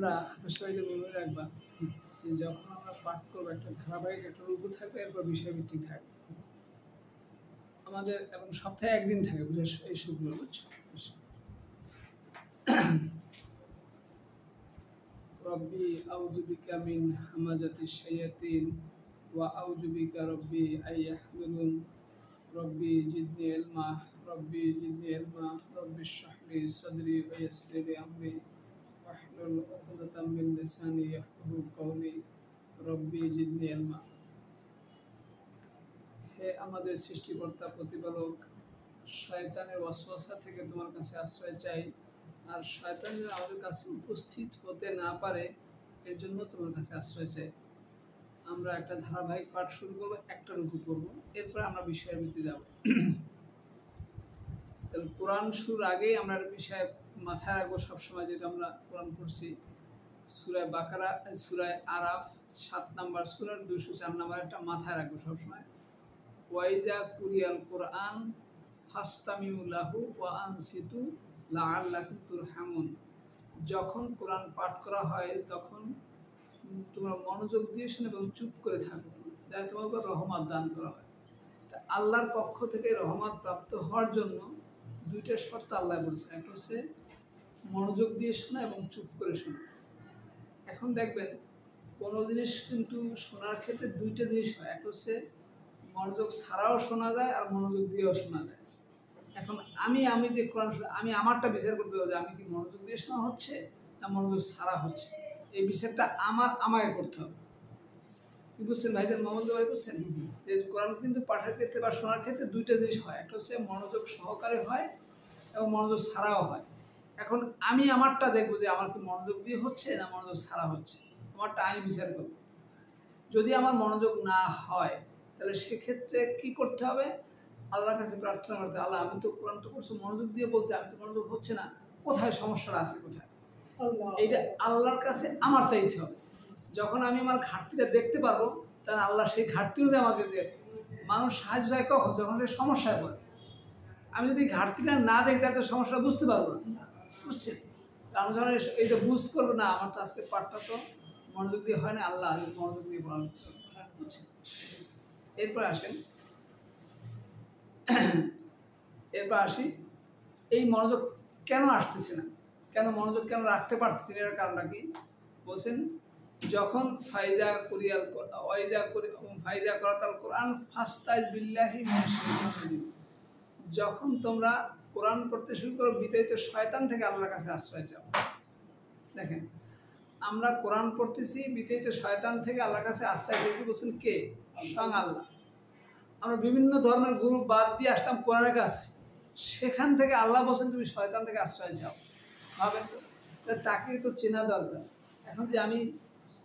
আমরা বিষয়টা মনে রাখবা যে যখন আমরা পাঠ করবো একটা ধারাবাহিক একটা রুকু থাকবে, এরপর বিষয়ভিত্তিক থাকবে আমাদের, এবং সপ্তাহে একদিন থাকে এই শুক্রবার, বুঝছো? রব্বি আউযু বিকা মিন হামাযাতিশ শায়াতিন ওয়া আউযু বিকা রব্বি আইয়াহযুরুন রব্বি জিদনি ইলমা রব্বি জিদনি ইলমা রব্বি ইশরাহ লি সাদরি ওয়া ইয়াসসির লি আমরি ওয়াহলুল উকদাতাম মিন লিসানি ইয়াফকাহু কওলি রব্বি জিদনি ইলমা। হে আমাদের সৃষ্টিকর্তা প্রতিপালক, শয়তানের ওয়াসওয়াসা থেকে তোমার কাছে আশ্রয় চাই, আর শয়তান যেন আমাদের কাছে উপস্থিত হতে না পারে এর জন্য তোমার কাছে আশ্রয় চাই। আমরা একটা ধারাবাহিক পাঠ শুরু করবো, একটা রুকু করবো, এরপর আমরা বিষয়ের ভিতরে যাব। তাহলে কোরআন শুরুর আগেই আমরা বিষয় মাথায় রাখবো সবসময়, যেটা আমরা কোরআন পড়ছি সূরা বাকারা, সূরা আরাফ 7 নম্বর সূরার 204 নম্বর একটা মাথায় রাখবো সবসময়। ওয়াইজা কুরিয়াল কোরআন ফাস্তামিউ লাহু ওয়া আনসিতু লাআল্লাকুম তুরহামুন। যখন কোরআন পাঠ করা হয় তখন তোমরা মনোযোগ দিয়ে শুনে এবং চুপ করে থাকো, যাতে তোমার উপর রহমত দান করা হয়। তা আল্লাহর পক্ষ থেকে রহমত প্রাপ্ত হওয়ার জন্য দুইটা শর্ত আল্লাহ বলেছেন, একটা হচ্ছে মনোযোগ দিয়ে শোনা এবং চুপ করে শোনা। এখন দেখবেন কোনো জিনিস কিন্তু শোনার ক্ষেত্রে দুইটা জিনিস হয়, একটা হচ্ছে মনোযোগ ছাড়াও শোনা যায় আর মনোযোগ দিয়েও শোনা যায়। এখন আমি যে কোরআন আমি আমারটা বিচার করতে হবে যে আমি কি মনোযোগ দিয়ে শোনা হচ্ছে না মনোযোগ ছাড়া হচ্ছে, এই বিচারটা আমাকে করতে হবে। কি বুঝছেন ভাইজান, মোহাম্মদ ভাই বুঝছেন? যে কোরআন কিন্তু পাঠের ক্ষেত্রে বা শোনার ক্ষেত্রে দুইটা জিনিস হয়, একটা হচ্ছে মনোযোগ সহকারে হয় এবং মনোযোগ ছাড়াও হয়। এখন আমি আমারটা দেখবো যে আমার কি মনোযোগ দিয়ে হচ্ছে না মনোযোগ ছাড়া হচ্ছে, আমারটা আমি বিচার করবো। যদি আমার মনোযোগ না হয় তাহলে সেক্ষেত্রে কি করতে হবে? আল্লাহর কাছে প্রার্থনা করতে, আল্লাহ আমি তো কোরআন তো করছি মনোযোগ দিয়ে বলতে, আমি তো মনোযোগ হচ্ছে না, কোথায় সমস্যাটা আছে, কোথায়? এইটা আল্লাহর কাছে আমার চাইতে হবে। যখন আমি আমার ঘাটতিটা দেখতে পারবো তাহলে আল্লাহ সেই ঘাটতি অনুযায়ী আমাকে দেবে। মানুষ সাহায্য হয় কখন? যখন সে সমস্যায় পড়ে। আমি যদি ঘাটতিটা না দেখি তাহলে তো সমস্যাটা বুঝতে পারবো না, বুঝছেন? আমি যখন এইটা বুঝ করবো না, আমার তো আজকে পাঠটা তো মনোযোগ দিয়ে হয় না, আল্লাহ মনোযোগ দিয়ে পড়ানো, বুঝছেন? এরপর আসি এই মনোযোগ কেন আসতেছে না, কেন মনোযোগ কেন রাখতে পারতেছি না, এর কারণটা কি বলছেন? যখন ফাইজা করাতাল কোরআন ফাস্তাইজ বিল্লাহি মিনাশ শাইতানির রাজিম, যখন তোমরা কোরআন পড়তে শুরু করো বিতাড়িত শয়তান থেকে আল্লাহর কাছে আশ্রয় চাও। দেখেন আমরা কোরআন পড়তেছি, বিতাড়িত শয়তান থেকে আল্লাহর কাছে আশ্রয় চাইতে বলছেন কে? স্বয়ং আল্লাহ। আমরা বিভিন্ন ধর্মের গুরু বাদ দিয়ে আসলাম কোরআনের কাছে, সেখান থেকে আল্লাহ বলছেন তুমি শয়তান থেকে আশ্রয় চাও। ভাবেন তো, তাকে তো চেনা দরকার। এখন যে আমি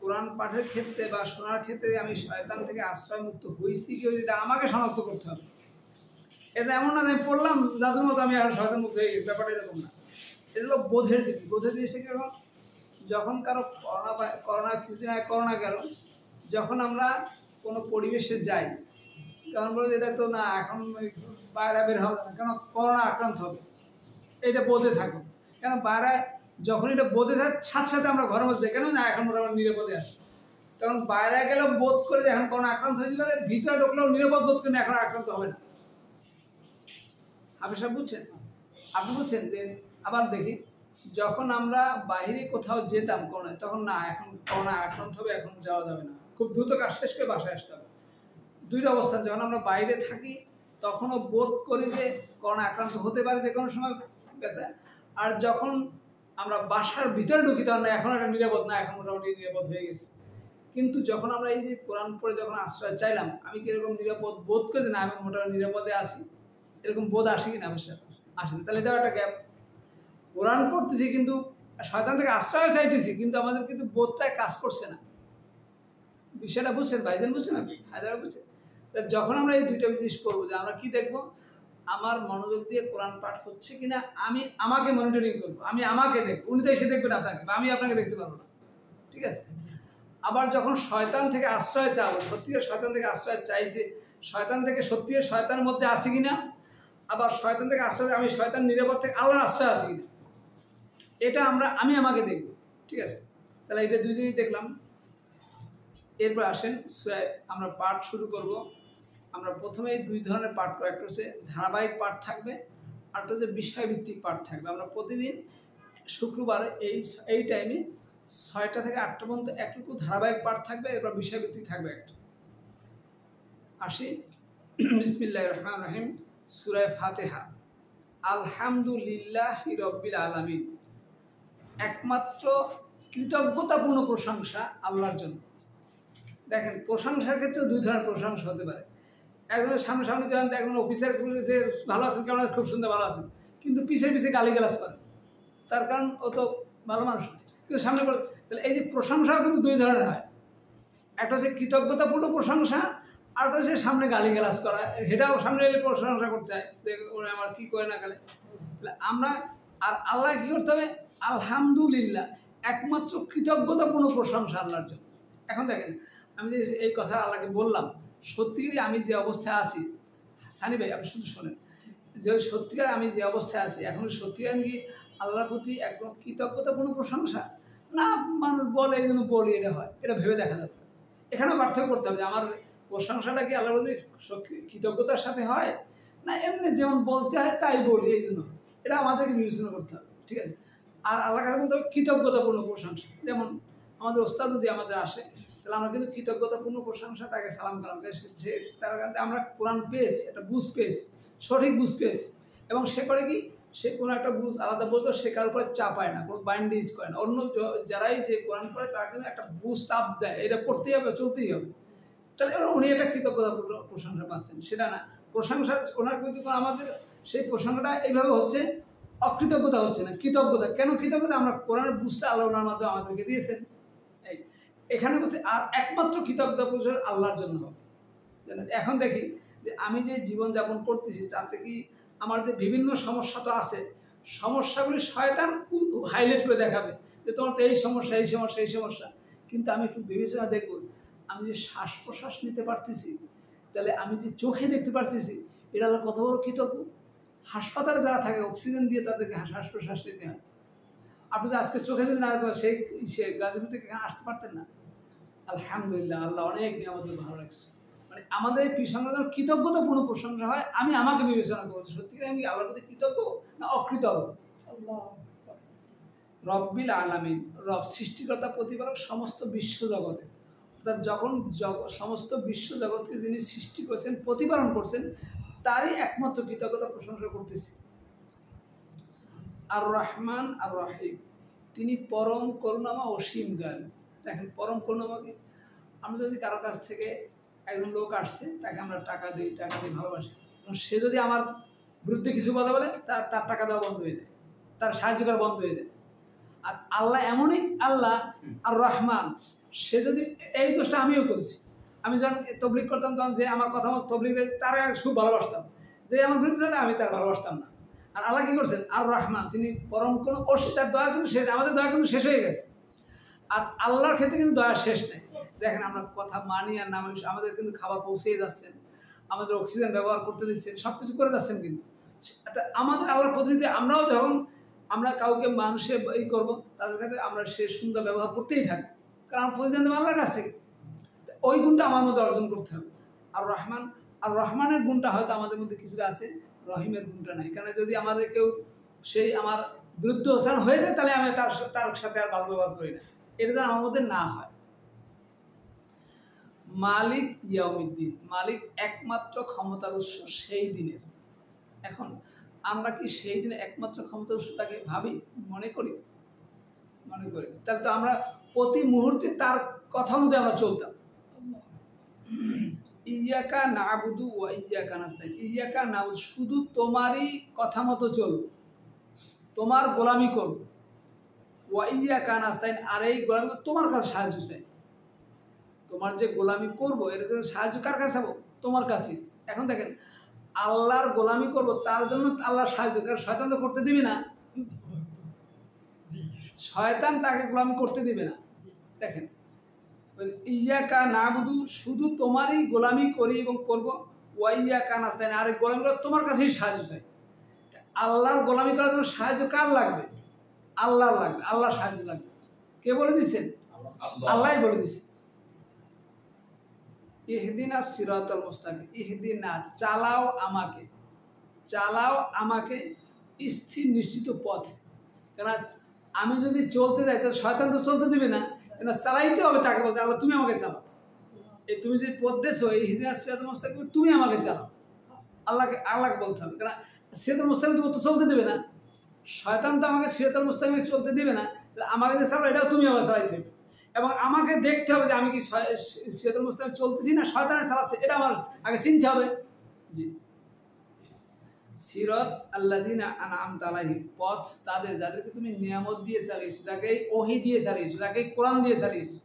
কোরআন পাঠের ক্ষেত্রে বা শোনার ক্ষেত্রে আমি শয়তান থেকে আশ্রয় মুক্ত হয়েছি কি, এটা আমাকে শনাক্ত করতে হবে। এটা এমন না যে পড়লাম যাদের মতো আমি এখন শয়তান মুক্ত হয়ে গেছি, ব্যাপারটা এরকম না। এটা হলো বোধের দিক। বোধের জিনিসটা কিরকম? যখন কারো করোনা কিছুদিন আগে করোনা গেল, যখন আমরা কোনো পরিবেশে যাই তখন বলে এটা তো না এখন বাইরে বের হবে না, কেন করোনা আক্রান্ত হবে, এটা বোধে থাকো। কেন বাইরে যখন এটা বোধে থাকে সাথে সাথে আমরা ঘরের মধ্যে কেন না এখন মোটামুটি নিরাপদে আসি, তখন বাইরে গেলেও বোধ করে যে এখন করোনা আক্রান্ত হয়েছিল, ভিতরে ঢুকলেও নিরাপদ বোধ করে এখন আক্রান্ত হবে না। আপনি সব বুঝছেন? আপনি বুঝছেন যে আবার দেখি যখন আমরা বাইরে কোথাও যেতাম করোনায়, তখন না এখন করোনা আক্রান্ত হবে, এখন যাওয়া যাবে না, খুব দ্রুত কাজ শেষ করে বাসায় আসতে হবে। দুইটা অবস্থান, যখন আমরা বাইরে থাকি তখনও বোধ করি যে করোনা আক্রান্ত হতে পারে যে কোনো সময়, আর যখন আমরা বাসার ভিতরে ঢুকি তখন না এখন একটা নিরাপদ না, এখন মোটামুটি নিরাপদ হয়ে গেছে। কিন্তু যখন আমরা এই যে কোরআন পড়ে যখন আশ্রয় চাইলাম, আমি কি এরকম নিরাপদ বোধ করি না আমি মোটামুটি নিরাপদে আছি, এরকম বোধ আসে কিনা? অবশ্যই আসে না। তাহলে এটাও একটা গ্যাপ। কোরআন পড়তেছি কিন্তু শয়তান থেকে আশ্রয় চাইতেছি, কিন্তু আমাদের কিন্তু বোধটাই কাজ করছে না। বিষয়টা বুঝছেন ভাইজান? বুঝছেন আপনি? হায়দার বুঝছেন? তা যখন আমরা এই দুইটা জিনিস করবো, যে আমরা কি দেখবো, আমার মনোযোগ দিয়ে কোরআন পাঠ হচ্ছে কিনা আমি আমাকে মনিটরিং করবো, আমি আমাকে দেখবো, উনি তো এসে দেখবেন আপনাকে, বা আমি আপনাকে দেখতে পারবো না, ঠিক আছে? আবার যখন শয়তান থেকে আশ্রয় চাবো, সত্যিকার শয়তান থেকে আশ্রয় চাইছে, শয়তান থেকে সত্যিকার শয়তানের মধ্যে আছে কিনা, আবার শয়তান থেকে আশ্রয় আমি শয়তান নিরাপদ থেকে আল্লাহর আশ্রয় আছে কিনা, এটা আমি আমাকে দেখবো, ঠিক আছে? তাহলে এটা দুজনেই দেখলাম। এরপর আসেন আমরা পাঠ শুরু করব। আমরা প্রথমে দুই ধরনের পাঠ করা, একটা হচ্ছে ধারাবাহিক পাঠ থাকবে, আর একটা হচ্ছে বিষয়ভিত্তিক পাঠ থাকবে। আমরা প্রতিদিন শুক্রবার এই টাইমে 6টা থেকে 8টা পর্যন্ত একটু ধারাবাহিক পাঠ থাকবে, এরপর বিষয়ভিত্তিক থাকবে একটা। আসি, বিসমিল্লাহির রহমানির রহিম। সূরা ফাতিহা। আলহামদুলিল্লাহি রাব্বিল আলামিন। একমাত্র কৃতজ্ঞতাপূর্ণ প্রশংসা আল্লাহর জন্য। দেখেন, প্রশংসার ক্ষেত্রে দুই ধরনের প্রশংসা হতে পারে। একজনের সামনে সামনে যখন একজন অফিসার যে ভালো আছেন, কেমন খুব সুন্দর ভালো আছেন, কিন্তু পিছিয়ে পিছিয়ে গালিগালাজ করে, তার কারণ ও তো ভালো মানুষ, কিন্তু সামনে করে। তাহলে এই যে প্রশংসাও কিন্তু দুই ধরনের হয়। একটা হচ্ছে কৃতজ্ঞতাপূর্ণ প্রশংসা, আর একটা হচ্ছে সামনে গালিগালাজ করা। সেটাও সামনে এলে প্রশংসা করতে হয়, ওরা আমার কি করে না গেলে। আমরা আর আল্লাহ কি করতে হবে? আলহামদুলিল্লাহ, একমাত্র কৃতজ্ঞতাপূর্ণ প্রশংসা আল্লাহর জন্য। এখন দেখেন, আমি যে এই কথা আল্লাহকে বললাম, সত্যিকারই আমি যে অবস্থায় আছি, সানি ভাই আপনি শুধু শোনেন, যে সত্যিকার আমি যে অবস্থায় আছি এখন, সত্যিকার আমি কি আল্লাহর প্রতি একদম কৃতজ্ঞতাপূর্ণ প্রশংসা না মানুষ বলে এই জন্য বলি, এটা হয়, এটা ভেবে দেখা যাবে। এখানেও পার্থক্য করতে হবে যে আমার প্রশংসাটা কি আল্লাহর প্রতি কৃতজ্ঞতার সাথে হয়, না এমনি যেমন বলতে হয় তাই বলি এই জন্য। এটা আমাদেরকে বিবেচনা করতে হবে, ঠিক আছে। আর আল্লাহর কাছে বলতে হবে কৃতজ্ঞতাপূর্ণ প্রশংসা। যেমন আমাদের ওস্তাদ যদি আমাদের আসে, তাহলে আমরা কিন্তু কৃতজ্ঞতাপূর্ণ প্রশংসা, তাকে সালাম কালাম, সে তার কাছে আমরা কোরআন পেয়েছি, একটা বুঝ পেয়েছি, সঠিক বুঝ পেয়েছি। এবং সে করে কি, সে কোনো একটা বুঝ আলাদা বলতো, সে কারোর উপরে চাপায় না, কোনো বাইন্ডেজ করে না। অন্য যারাই যে কোরআন পড়ে তারা কিন্তু একটা বুঝ চাপ দেয়, এটা পড়তেই হবে, চলতেই হবে। তাহলে উনি একটা কৃতজ্ঞতাপূর্ণ প্রশংসা পাচ্ছেন, সেটা না প্রশংসা ওনার কিন্তু আমাদের সেই প্রসঙ্গটা এইভাবে হচ্ছে, অকৃতজ্ঞতা হচ্ছে না, কৃতজ্ঞতা। কেন কৃতজ্ঞতা? আমরা কোরআনের বুঝটা আল্লাহ ওনার মাধ্যমে আমাদেরকে দিয়েছেন। এখানে বলছে আর একমাত্র কৃতজ্ঞতা প্রশংসা আল্লাহর জন্য হবে। এখন দেখি যে আমি যে জীবনযাপন করতেছি, তাতে কি আমার যে বিভিন্ন সমস্যা তো আছে, সমস্যাগুলি শয়তান হাইলাইট করে দেখাবে যে তোমার তো এই সমস্যা, এই সমস্যা, এই সমস্যা। কিন্তু আমি একটু বিবেচনা দেখব, আমি যে শ্বাস প্রশ্বাস নিতে পারতেছি, তাহলে আমি যে চোখে দেখতে পারতেছি, এটা হলো কত বড় কৃতজ্ঞ। হাসপাতালে যারা থাকে অক্সিজেন দিয়ে তাদেরকে শ্বাস প্রশ্বাস নিতে হয়। আপনি তো আজকে চোখে যদি না দেখতে পারেন, সেই গাজীপুর থেকে আসতে পারতেন না। আলহামদুলিল্লাহ, আল্লাহ অনেক নিয়ামত ভালো রাখছে। মানে আমাদের এই প্রসঙ্গটা কৃতজ্ঞতাপূর্ণ প্রশংসা হয়। আমি আমাকে বিবেচনা করছি, সত্যিকার আমি আল্লাহর প্রতি কৃতজ্ঞ না অকৃতজ্ঞ। রব্বিল আলামিন, রব সৃষ্টিকর্তা, প্রতিপালক সমস্ত বিশ্ব জগতে। অর্থাৎ যখন সমস্ত বিশ্ব জগৎকে যিনি সৃষ্টি করেছেন, প্রতিপালন করছেন, তারই একমাত্র কৃতজ্ঞতা প্রশংসা করতেছি। আর রহমান আর রহিম, তিনি পরম করুণামা অসীম দয়ালু। দেখেন, পরম করুণামাকে আমরা যদি কারো কাছ থেকে একজন লোক আসছে, তাকে আমরা টাকা দিই, টাকা দিয়ে ভালোবাসি, সে যদি আমার বিরুদ্ধে কিছু কথা বলে, তার টাকা দেওয়া বন্ধ হয়ে যায়, তার সাহায্য করা বন্ধ হয়ে যায়। আর আল্লাহ এমনই আল্লাহ আর রহমান, সে যদি এই দোষটা আমিও করেছি। আমি যখন তবলিগ করতাম, তখন যে আমার কথা মতো তবলিগ তারা খুব ভালোবাসতাম, যে আমার বিরুদ্ধে চলে আমি তার ভালোবাসতাম না। আর আল্লাহ কি করছেন? আর রহমান, তিনি পরম কোনো তার দয়া কিন্তু শেষ, আমাদের দয়া কিন্তু শেষ হয়ে গেছে। আর আল্লাহর ক্ষেত্রে কিন্তু দয়া শেষ নেই। দেখেন, আমরা কথা মানি আর না মানি, আমাদের কিন্তু খাবার পৌঁছে যাচ্ছেন, আমাদের অক্সিজেন ব্যবহার করতে দিচ্ছেন, সব কিছু করে যাচ্ছেন। কিন্তু আমাদের আল্লাহর প্রতিনিধি আমরাও যখন আমরা কাউকে মানুষের এই করবো, তাদের কাছে আমরা সে সুন্দর ব্যবহার করতেই থাকি, কারণ আমরা প্রতিদিন দেবো আল্লাহর কাছ থেকে। ওই গুণটা আমার মধ্যে অর্জন করতে হবে। আর রহমান, আর রহমানের গুণটা হয়তো আমাদের মধ্যে কিছুটা আছে, রহিমের গুণটা নাই। কারণ যদি আমাদের কেউ সেই আমার বিরুদ্ধ আচরণ হয়ে যায়, তাহলে আমি তার সাথে আর ভালো ব্যবহার করি না, এটা যেন আমার মধ্যে না হয়। মালিক ইয়াউমিদ্দিন, মালিক একমাত্র ক্ষমতার উৎস সেই দিনের। এখন আমরা কি সেই দিনে একমাত্র ক্ষমতার উৎস তাকে ভাবি, মনে করি? তাহলে তো আমরা প্রতি মুহূর্তে তার কথা অনুযায়ী আমরা চলতাম। ইয়াকা নাবুদু ওয়া ইয়াকা নাস্তাইন, ইয়াকা নাবুদু, শুধু তোমারই কথা মতো চলব, তোমার গোলামি করব। ওয়া ইয়াকা নাস্তাইন, আর এই গোলামি তোমার কাছে সাহায্য চাই। তোমার যে গোলামি করবো, এর সাহায্য কার কাছে চাবো? তোমার কাছে। এখন দেখেন, আল্লাহর গোলামি করব, তার জন্য আল্লাহর সাহায্য, কারণ শয়তান তো করতে দিবি না, শয়তান তাকে গোলামি করতে দিবে না। দেখেন, ইয়াকা নাবুদু, শুধু তোমারই গোলামি করি এবং করবো, ওয়া ইয়াকা নাস্তাইন, আর এই গোলামি করা তোমার কাছেই সাহায্য চাই। আল্লাহর গোলামি করার জন্য সাহায্য কার লাগবে? আল্লাহর লাগবে, আল্লাহর সাহায্য লাগবে। কে বলে দিচ্ছেন? আল্লাহই বলে দিচ্ছে। ইহদিনা সিরাতাল মুস্তাকিম, ইহদিনা চালাও আমাকে, চালাও আমাকে স্থির নিশ্চিত পথ। কেন আমি যদি চলতে যাই তো শয়তান তো চলতে দিবে না, কেন চালাইতে হবে তাকে, বলতে আল্লাহ তুমি আমাকে চালাও। এই তুমি যে পথ দেছো এই ইহদিনা সিরাতাল মুস্তাকিম, তুমি আমাকে চালাও, আল্লাহকে বলতে হবে। কেন সিরাতাল মুস্তাকিম তো চলতে দেবে না, শয়তান তো আমাকে সিরাতাল মুস্তাকিমে চলতে দিবে না, আমাকে যে চালাও এটাও তুমি আমাকে চালাইতে হবে। এবং আমাকে দেখতে হবে যে আমি কি সিরাতাল মুস্তাকিম চলতেছি না শয়তানে চালাচ্ছে, এটা আমার আগে চিনতে হবে। জি, সিরাত আল্লাযিনা আনআমতা আলাইহিম, পথ তাদের যাদেরকে তুমি নিয়ামত দিয়ে চালিয়েছো, যাকে ওহী দিয়ে চালিয়েছো, যাকে কোরআন দিয়ে চালিয়েছো।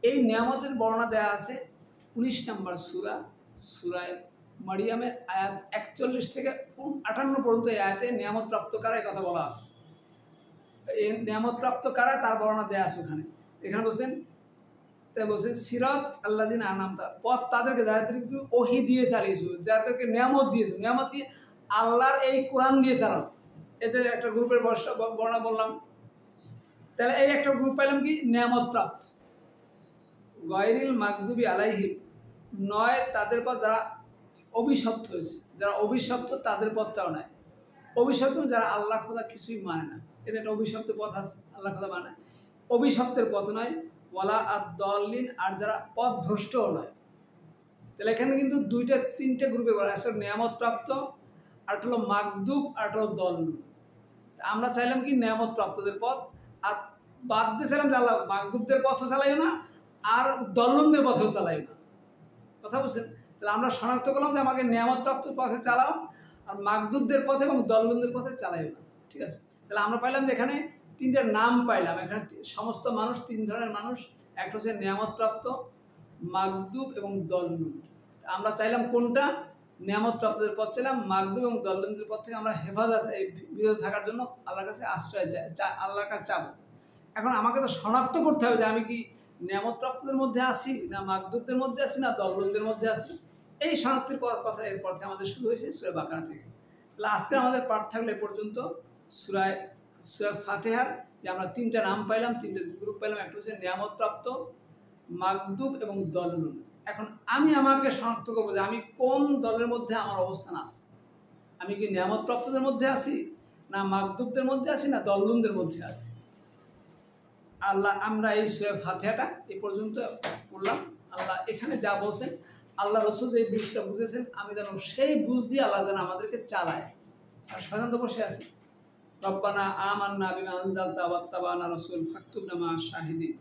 এই নিয়ামতের বর্ণনা দেয়া আছে 19 নম্বর সূরা, সূরা মারিয়ামের আয়াত 41 থেকে 58 পর্যন্ত। এই আয়াতে নিয়ামত প্রাপ্ত কারা এই কথা বলা আছে। এই নিয়ামত প্রাপ্ত কারা তার বর্ণনা দেয়া আছে ওখানে। এখানে বলছেন সিরাত আল্লাযিনা আনআমতা, পথ তাদেরকে যাদেরকে তুমি ওহী দিয়ে চালিয়েছো, যাদেরকে নিয়ামত দিয়েছো। নিয়ামত কি? আল্লাহর এই কোরআন দিয়ে চালানো। এদের একটা গ্রুপের বর্ণনা বললাম, তাহলে এই একটা গ্রুপ পাইলাম কি নিয়ামত প্রাপ্ত। গায়রিল মাগদুবি আলাইহিম, নয় তাদের পথ যারা অভিশপ্ত হয়েছে, যারা অভিশপ্ত তাদের পথটাও নাই। অভিশপ্ত যারা আল্লাহ খোদা কিছুই মানে না, এটা একটা অভিশপ্ত পথ আছে, আল্লাহ খোদা মানে না। অভিশপ্তের পথ নয়, ওয়ালা আদ-দাল্লিন, আর যারা পথ ভ্রষ্টও নয়। তাহলে এখানে কিন্তু তিনটে গ্রুপে বলা আছে, নিয়ামত প্রাপ্ত, আর হলো মাগদুব, আর হলো দল্লুন। আমরা চাইলাম কি নিয়ামত প্রাপ্তদের পথ, আর বাদ দিয়ে চাইলাম যে আল্লাহ মাগদুবদের পথও চালাইও না আর দল্লুনদের পথেও চালাইও না। কথা বলছেন? তাহলে আমরা শনাক্ত করলাম যে আমাকে নিয়ামত প্রাপ্ত পথে চালাও, আর মাগদুবদের পথে এবং দল্লুনদের পথে চালাইও না। ঠিক আছে, তাহলে আমরা পাইলাম যে এখানে তিনটা নাম পাইলাম। এখানে সমস্ত মানুষ, তিন ধরনের মানুষ, একটা হচ্ছে নিয়ামত প্রাপ্ত, মাগদুব এবং দল্লুন। আমরা চাইলাম কোনটা? নিয়ামত প্রাপ্তদের পথ চাইলাম, মাগদুব এবং দল্লুনদের পথ থেকে আমরা হেফাজত, বিরত থাকার জন্য আল্লাহর কাছে আশ্রয় চাই, আল্লাহর কাছে চাবো। এখন আমাকে তো শনাক্ত করতে হবে যে আমি কি নিয়ামত প্রাপ্তদের মধ্যে আছি, না মাগদুবদের মধ্যে আছি, না দল্লুনদের মধ্যে আছি। এই শনাক্তের কথা এর পথে আমাদের শুরু হয়েছে সূরা বাকারা থেকে। তাহলে আজকে আমাদের পাঠ থাকলে এ পর্যন্ত সূরা ফাতিহার, যে আমরা তিনটা নাম পাইলাম, তিনটা গ্রুপ পাইলাম। একটা হচ্ছে নিয়ামত প্রাপ্ত, মাগদুব এবং দল্লুন। এখন আমি আমাকে শনাক্ত করবো যে আমি কোন দলের মধ্যে আমার অবস্থান আছে। আমি কি নিয়ামত প্রাপ্তদের মধ্যে আছি, না মাগদুবদের মধ্যে আছি, না দল্লুনদের মধ্যে আছি। আল্লাহ, আমরা এই সূরা ফাতিহাটা এই পর্যন্ত পড়লাম। আল্লাহ এখানে যা বলছেন, আল্লাহ রাসূল যে বুঝটা বুঝেছেন, আমি যেন সেই বুঝ দিয়ে আল্লাহ যেন আমাদেরকে চালায়। আর শয়তান তো বসে আছে, রব্বানা আমান্না বিমা আনজালতা ওয়াত্তাবা'না রাসূল ফাকতুবনা মা'আশ শাহিদিন।